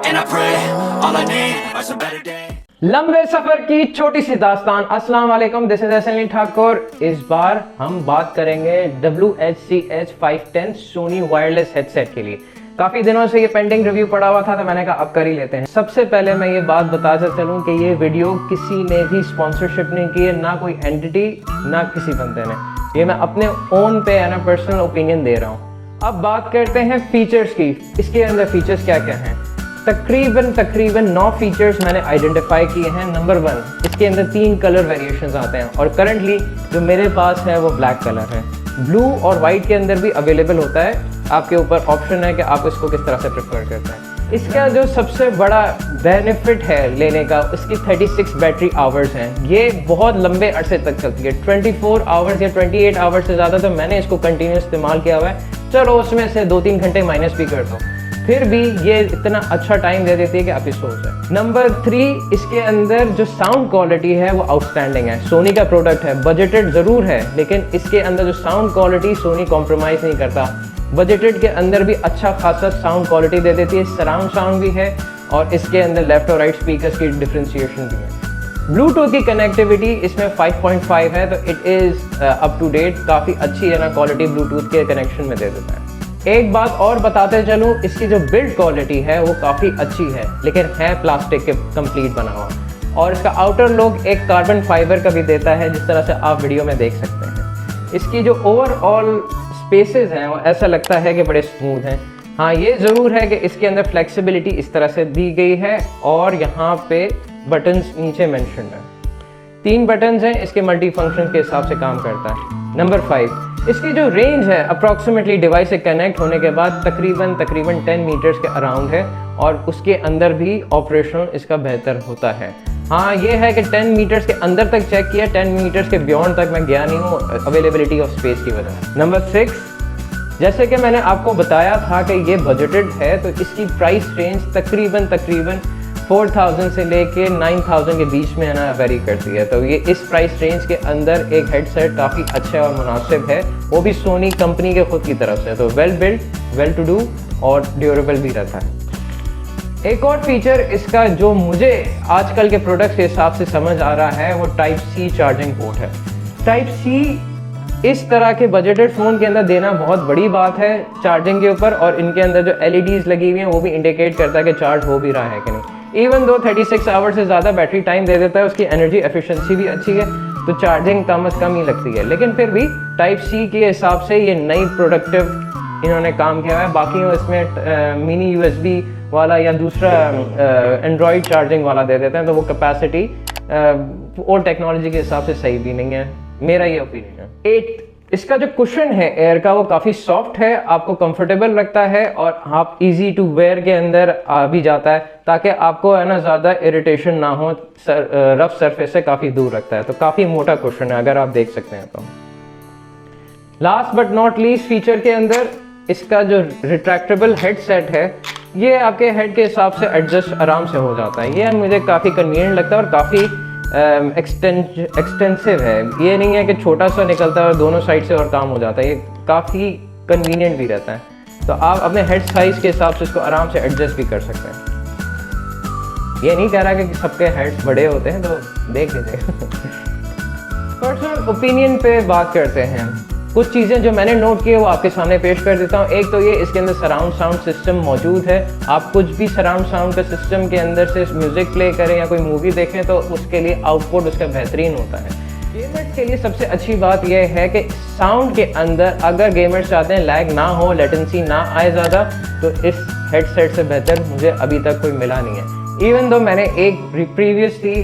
and I pray all I need are some better days. लंबे सफर की छोटी सी दास्तान। अस्सलाम वालेकुम, दिस इज एसएन ठाकुर। इस बार हम बात करेंगे WHCH510 सोनी वायरलेस हेडसेट के लिए। काफ़ी दिनों से ये पेंडिंग रिव्यू पड़ा हुआ था तो मैंने कहा अब कर ही लेते हैं। सबसे पहले मैं ये बात बताता चलूँ कि ये वीडियो किसी ने भी स्पॉन्सरशिप नहीं की है, ना कोई एंटिटी ना किसी बंदे ने। ये मैं अपने ओन पे है ना पर्सनल ओपिनियन दे रहा हूँ। अब बात करते हैं फीचर्स की। इसके अंदर फीचर्स क्या क्या हैं? तकरीबन 9 फीचर्स मैंने आइडेंटिफाई किए हैं। नंबर 1, इसके अंदर 3 कलर वेरिएशंस आते हैं और करंटली जो मेरे पास है वो ब्लैक कलर है। ब्लू और वाइट के अंदर भी अवेलेबल होता है, आपके ऊपर ऑप्शन है कि आप इसको किस तरह से प्रेफर करते हैं। इसका जो सबसे बड़ा बेनिफिट है लेने का, इसकी 36 बैटरी आवर्स हैं। ये बहुत लंबे अरसे तक चलती है, 24 आवर्स या 28 आवर्स से ज़्यादा तो मैंने इसको कंटिन्यू इस्तेमाल किया हुआ है। चलो उसमें से 2-3 घंटे माइनस भी कर दो, फिर भी ये इतना अच्छा टाइम दे देती है कि आपकी सोच है। नंबर 3, इसके अंदर जो साउंड क्वालिटी है वो आउटस्टैंडिंग है। सोनी का प्रोडक्ट है, बजटेड ज़रूर है, लेकिन इसके अंदर जो साउंड क्वालिटी सोनी कॉम्प्रोमाइज़ नहीं करता। बजटेड के अंदर भी अच्छा खासा साउंड क्वालिटी दे देती है, सराउंड साउंड भी है और इसके अंदर लेफ्ट और राइट स्पीकर्स की डिफ्रेंशिएशन भी है। ब्लूटूथ की कनेक्टिविटी इसमें 5.5 है, तो it is up to date, काफ़ी अच्छी है ना क्वालिटी ब्लूटूथ के कनेक्शन में दे देता है। एक बात और बताते चलूँ, इसकी जो बिल्ड क्वालिटी है वो काफ़ी अच्छी है, लेकिन है प्लास्टिक के कंप्लीट बना हुआ, और इसका आउटर लुक एक कार्बन फाइबर का भी देता है, जिस तरह से आप वीडियो में देख सकते हैं। इसकी जो ओवरऑल स्पेसेस हैं वो ऐसा लगता है कि बड़े स्मूथ हैं। हाँ, ये ज़रूर है कि इसके अंदर फ्लेक्सिबिलिटी इस तरह से दी गई है और यहाँ पे बटन्स नीचे मेंशन है। 3 बटन्स हैं, इसके मल्टी फंक्शन के हिसाब से काम करता है। नंबर 5, इसकी जो रेंज है अप्रॉक्सीमेटली डिवाइस से कनेक्ट होने के बाद तकरीबन 10 मीटर्स के अराउंड है, और उसके अंदर भी ऑपरेशनल इसका बेहतर होता है। हाँ, ये है कि 10 मीटर्स के अंदर तक चेक किया, 10 मीटर्स के बियॉन्ड तक मैं गया नहीं हूँ अवेलेबिलिटी ऑफ स्पेस की वजह से। नंबर 6, जैसे कि मैंने आपको बताया था कि ये बजटेड है, तो इसकी प्राइस रेंज तकरीबन 4000 से लेके 9000 के बीच में है ना वेरी करती है। तो ये इस प्राइस रेंज के अंदर एक हेडसेट काफ़ी अच्छा और मुनासिब है, वो भी सोनी कंपनी के खुद की तरफ से। तो well build, well to do और ड्यूरेबल भी रहता है। एक और फीचर इसका जो मुझे आजकल के प्रोडक्ट्स के हिसाब से समझ आ रहा है वो टाइप सी चार्जिंग पोर्ट है। टाइप सी इस तरह के बजटेड फ़ोन के अंदर देना बहुत बड़ी बात है चार्जिंग के ऊपर, और इनके अंदर जो LEDs लगी हुई हैं वो भी इंडिकेट करता है कि चार्ज हो भी रहा है कि नहीं। इवन दो 36 आवर्स से ज़्यादा बैटरी टाइम दे देता है, उसकी एनर्जी एफिशिएंसी भी अच्छी है, तो चार्जिंग कम से कम ही लगती है। लेकिन फिर भी टाइप सी के हिसाब से ये नई प्रोडक्टिव इन्होंने काम किया है। बाकी इसमें मिनी USB वाला या दूसरा एंड्रॉयड चार्जिंग वाला दे देते हैं, तो वो कैपेसिटी ओल्ड टेक्नोलॉजी के हिसाब से सही भी नहीं है, मेरा ये ओपिनियन है। 8, इसका जो कुशन है एयर का वो काफ़ी सॉफ्ट है, आपको कंफर्टेबल लगता है और आप इजी टू वेयर के अंदर आ भी जाता है, ताकि आपको है ना ज़्यादा इरिटेशन ना हो, रफ सरफेस से काफ़ी दूर रखता है। तो काफ़ी मोटा कुशन है, अगर आप देख सकते हैं तो। Last but not least feature के अंदर इसका जो रिट्रैक्टेबल हेडसेट है, ये आपके हेड के हिसाब से एडजस्ट आराम से हो जाता है। ये मुझे काफ़ी कन्वीनियंट लगता है और काफ़ी एक्सटेंसिव है। ये नहीं है कि छोटा सा निकलता है और दोनों साइड से और काम हो जाता है, ये काफ़ी कन्वीनियंट भी रहता है। तो आप अपने हेड साइज़ के हिसाब से इसको आराम से एडजस्ट भी कर सकते हैं। ये नहीं कह रहा कि सबके हेड्स बड़े होते हैं, तो देख लीजिए। पर्सनल ओपिनियन पे बात करते हैं। कुछ चीज़ें जो मैंने नोट किए वो आपके सामने पेश कर देता हूँ। एक तो ये, इसके अंदर सराउंड साउंड सिस्टम मौजूद है। आप कुछ भी सराउंड साउंड का सिस्टम के अंदर से म्यूज़िक प्ले करें या कोई मूवी देखें तो उसके लिए आउटपुट उसका बेहतरीन होता है। गेमर्स के लिए सबसे अच्छी बात यह है कि साउंड के अंदर अगर गेमर्स चाहते हैं लैग ना हो, लेटेंसी ना आए ज़्यादा, तो इस हेडसेट से बेहतर मुझे अभी तक कोई मिला नहीं है। इवन दो मैंने एक प्रीवियसली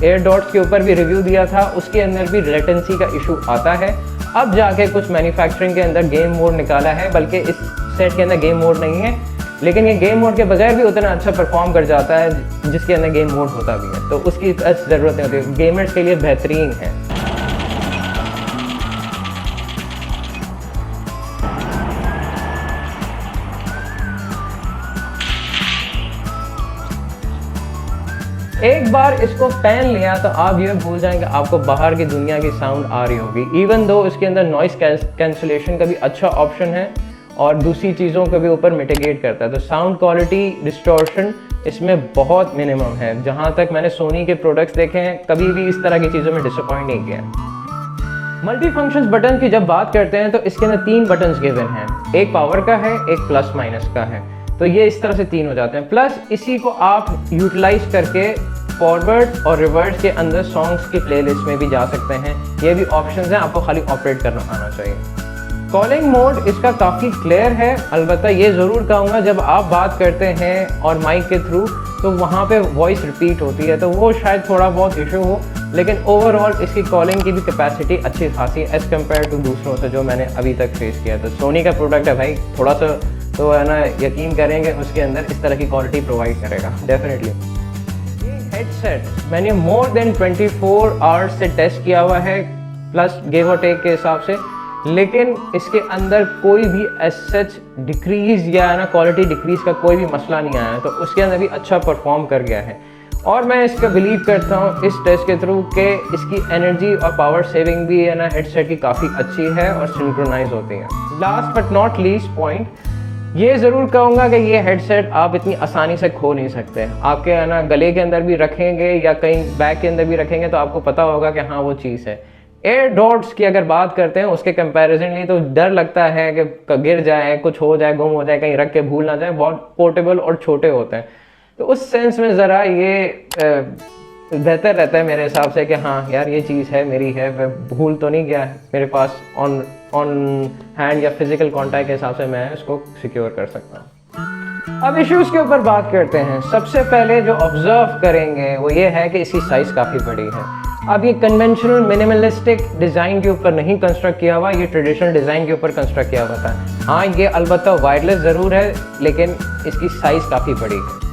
एयरडॉट्स के ऊपर भी रिव्यू दिया था, उसके अंदर भी लेटेंसी का इशू आता है। अब जाके कुछ मैन्युफैक्चरिंग के अंदर गेम मोड निकाला है, बल्कि इस सेट के अंदर गेम मोड नहीं है, लेकिन ये गेम मोड के बगैर भी उतना अच्छा परफॉर्म कर जाता है जिसके अंदर गेम मोड होता भी है, तो उसकी ज़रूरत नहीं होती। गेमर्स के लिए बेहतरीन है। एक बार इसको पहन लिया तो आप ये भूल जाएंगे आपको बाहर की दुनिया की साउंड आ रही होगी। इवन दो इसके अंदर नॉइस कैंसलेशन का भी अच्छा ऑप्शन है और दूसरी चीज़ों के भी ऊपर मिटिगेट करता है। तो साउंड क्वालिटी डिस्टॉर्शन इसमें बहुत मिनिमम है। जहाँ तक मैंने सोनी के प्रोडक्ट्स देखे हैं, कभी भी इस तरह की चीज़ों में डिसअपॉइंट नहीं किया। मल्टी फंक्शंस बटन की जब बात करते हैं तो इसके अंदर 3 बटन्स गिवन हैं, एक पावर का है, एक प्लस माइनस का है। तो ये इस तरह से 3 हो जाते हैं। प्लस इसी को आप यूटिलाइज करके फॉरवर्ड और रिवर्स के अंदर सॉन्ग्स की प्लेलिस्ट में भी जा सकते हैं। ये भी ऑप्शंस हैं, आपको खाली ऑपरेट करना आना चाहिए। कॉलिंग मोड इसका काफ़ी क्लियर है। अलबत्ता ये ज़रूर कहूँगा, जब आप बात करते हैं और माइक के थ्रू तो वहाँ पे वॉइस रिपीट होती है, तो वो शायद थोड़ा बहुत इशू हो, लेकिन ओवरऑल इसकी कॉलिंग की भी कैपेसिटी अच्छी खासी एज़ कम्पेयर टू दूसरों से जो मैंने अभी तक फेस किया। तो सोनी का प्रोडक्ट है भाई, थोड़ा सा तो है ना यकीन करेंगे उसके अंदर इस तरह की क्वालिटी प्रोवाइड करेगा डेफिनेटली। हेडसेट मैंने मोर देन 24 आवर्स से टेस्ट किया हुआ है, प्लस गिव और टेक के हिसाब से, लेकिन इसके अंदर कोई भी एज सच डिक्रीज या ना क्वालिटी डिक्रीज का कोई भी मसला नहीं आया है। तो उसके अंदर भी अच्छा परफॉर्म कर गया है और मैं इसका बिलीव करता हूँ इस टेस्ट के थ्रू कि इसकी एनर्जी और पावर सेविंग भी है ना हेडसेट की काफ़ी अच्छी है और सिंक्रोनाइज होती है। Last but not least point, ये ज़रूर कहूँगा कि ये हेडसेट आप इतनी आसानी से खो नहीं सकते। आपके है ना गले के अंदर भी रखेंगे या कहीं बैग के अंदर भी रखेंगे तो आपको पता होगा कि हाँ वो चीज़ है। एयर डॉट्स की अगर बात करते हैं उसके कंपैरिजनली तो डर लगता है कि गिर जाए, कुछ हो जाए, गुम हो जाए, कहीं रख के भूल ना जाए। बहुत पोर्टेबल और छोटे होते हैं, तो उस सेंस में ज़रा ये बेहतर रहता है मेरे हिसाब से कि हाँ यार ये चीज़ है, मेरी है, मैं भूल तो नहीं गया है, मेरे पास ऑन हैंड या फिजिकल कॉन्टैक्ट के हिसाब से मैं इसको सिक्योर कर सकता हूँ। अब इश्यूज़ के ऊपर बात करते हैं। सबसे पहले जो ऑब्जर्व करेंगे वो ये है कि इसकी साइज़ काफ़ी बड़ी है। अब ये कन्वेंशनल मिनिमलिस्टिक डिज़ाइन के ऊपर नहीं कंस्ट्रक्ट किया हुआ, ये ट्रेडिशनल डिज़ाइन के ऊपर कंस्ट्रक्ट किया हुआ था। हाँ ये अलबत्ता वायरलेस ज़रूर है, लेकिन इसकी साइज़ काफ़ी बड़ी है।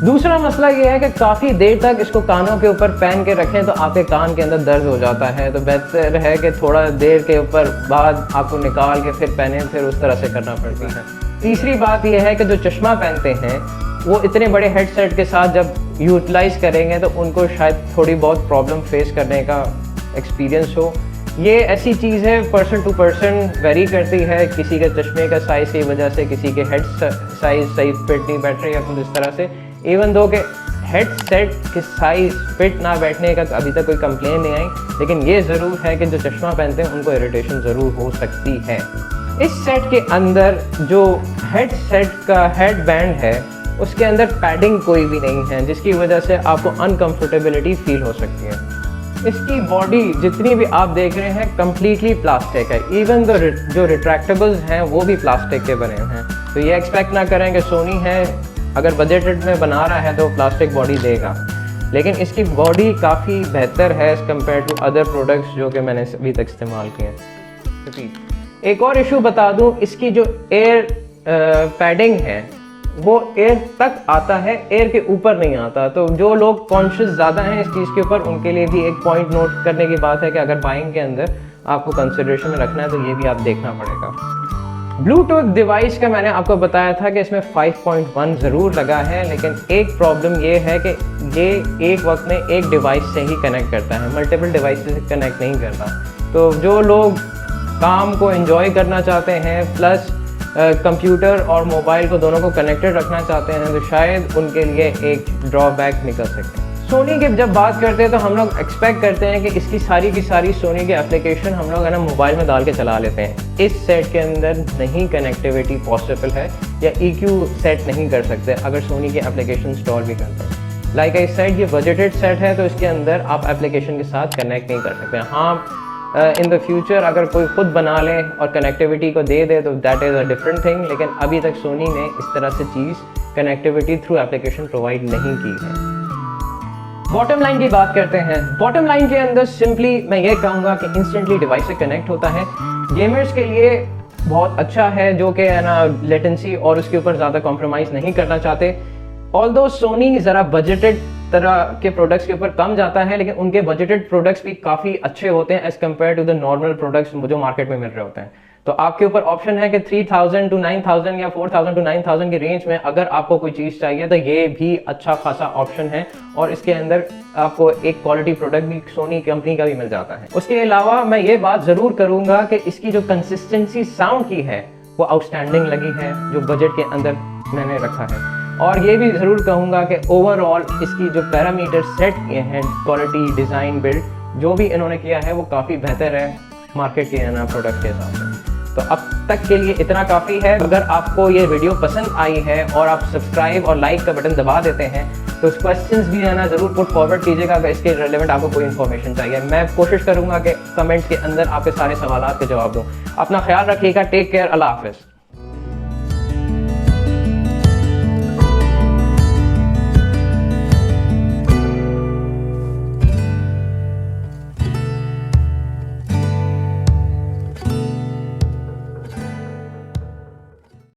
दूसरा मसला ये है कि काफ़ी देर तक इसको कानों के ऊपर पहन के रखें तो आपके कान के अंदर दर्द हो जाता है। तो बेहतर है कि थोड़ा देर के ऊपर बाद आपको निकाल के फिर पहने, फिर उस तरह से करना पड़ता है। तीसरी बात यह है कि जो चश्मा पहनते हैं वो इतने बड़े हेडसेट के साथ जब यूटिलाइज करेंगे तो उनको शायद थोड़ी बहुत प्रॉब्लम फेस करने का एक्सपीरियंस हो। ये ऐसी चीज़ है पर्सन टू पर्सन वेरी करती है, किसी के चश्मे का साइज़ की वजह से किसी के हेड साइज़ सही फिट नहीं बैठ रही या कुछ इस तरह से। इवन दो के हेडसेट के साइज़ फिट ना बैठने का अभी तक कोई कंप्लेन नहीं आई, लेकिन ये ज़रूर है कि जो चश्मा पहनते हैं उनको इरिटेशन ज़रूर हो सकती है। इस सेट के अंदर जो हेडसेट का हेड बैंड है उसके अंदर पैडिंग कोई भी नहीं है, जिसकी वजह से आपको अनकंफर्टेबिलिटी फील हो सकती है। इसकी बॉडी जितनी भी आप देख रहे हैं कम्प्लीटली प्लास्टिक है। इवन जो रिट्रैक्टेबल्स हैं वो भी प्लास्टिक के बने हैं। तो ये एक्सपेक्ट ना करें कि सोनी है अगर बजटेड में बना रहा है तो प्लास्टिक बॉडी देगा, लेकिन इसकी बॉडी काफ़ी बेहतर है as compare to other products जो कि मैंने अभी तक इस्तेमाल किए हैं। एक और इशू बता दूं, इसकी जो एयर पैडिंग है वो एयर तक आता है, एयर के ऊपर नहीं आता। तो जो लोग कॉन्शियस ज़्यादा हैं इस चीज़ के ऊपर उनके लिए भी एक पॉइंट नोट करने की बात है कि अगर बाइंग के अंदर आपको कंसिडरेशन में रखना है तो ये भी आप देखना पड़ेगा। ब्लूटूथ डिवाइस का मैंने आपको बताया था कि इसमें 5.1 ज़रूर लगा है, लेकिन एक प्रॉब्लम ये है कि ये एक वक्त में एक डिवाइस से ही कनेक्ट करता है, मल्टीपल डिवाइस से कनेक्ट नहीं करता। तो जो लोग काम को एंजॉय करना चाहते हैं प्लस कंप्यूटर और मोबाइल को दोनों को कनेक्टेड रखना चाहते हैं तो शायद उनके लिए एक ड्रॉबैक निकल सकते हैं। सोनी की जब बात करते हैं तो हम लोग एक्सपेक्ट करते हैं कि इसकी सारी की सारी सोनी की एप्लीकेशन हम लोग है ना मोबाइल में डाल के चला लेते हैं। इस सेट के अंदर नहीं कनेक्टिविटी पॉसिबल है या EQ सेट नहीं कर सकते अगर सोनी की एप्लीकेशन इंस्टॉल भी करते हैं। लाइक आई सेड ये बजटेड सेट है तो इसके अंदर आप एप्लीकेशन के साथ कनेक्ट नहीं कर सकते। हाँ इन द फ्यूचर अगर कोई खुद बना ले और कनेक्टिविटी को दे दे तो that is a different thing, लेकिन अभी तक सोनी ने इस तरह से चीज़ कनेक्टिविटी थ्रू एप्लीकेशन प्रोवाइड नहीं की है। बॉटम लाइन की बात करते हैं। बॉटम लाइन के अंदर सिंपली मैं ये कहूँगा कि इंस्टेंटली डिवाइस से कनेक्ट होता है। गेमर्स के लिए बहुत अच्छा है जो कि है ना लेटेंसी और उसके ऊपर ज़्यादा कॉम्प्रोमाइज़ नहीं करना चाहते। ऑल्दो सोनी ज़रा बजटेड तरह के प्रोडक्ट्स के ऊपर कम जाता है, लेकिन उनके बजटेड प्रोडक्ट्स भी काफ़ी अच्छे होते हैं as compare to the normal products जो मार्केट में मिल रहे होते हैं। तो आपके ऊपर ऑप्शन है कि 3000 to 9000 या 4000 to 9000 की रेंज में अगर आपको कोई चीज़ चाहिए तो ये भी अच्छा खासा ऑप्शन है और इसके अंदर आपको एक क्वालिटी प्रोडक्ट भी सोनी कंपनी का भी मिल जाता है। उसके अलावा मैं ये बात ज़रूर करूँगा कि इसकी जो कंसिस्टेंसी साउंड की है वो आउटस्टैंडिंग लगी है, जो बजट के अंदर मैंने रखा है। और ये भी ज़रूर कहूँगा कि ओवरऑल इसकी जो पैरामीटर सेट किए हैं, क्वालिटी, डिज़ाइन, बिल्ड, जो भी इन्होंने किया है वो काफ़ी बेहतर है मार्केट के प्रोडक्ट के हिसाब से। तो अब तक के लिए इतना काफ़ी है। अगर आपको ये वीडियो पसंद आई है और आप सब्सक्राइब और लाइक का बटन दबा देते हैं तो उस क्वेश्चंस भी है ना ज़रूर पुट फॉरवर्ड कीजिएगा अगर इसके रिलेवेंट आपको कोई इन्फॉर्मेशन चाहिए। मैं कोशिश करूँगा कि कमेंट्स के अंदर आपके सारे सवालों के जवाब दूँ। अपना ख्याल रखिएगा। Take care. अल्लाह हाफिज़।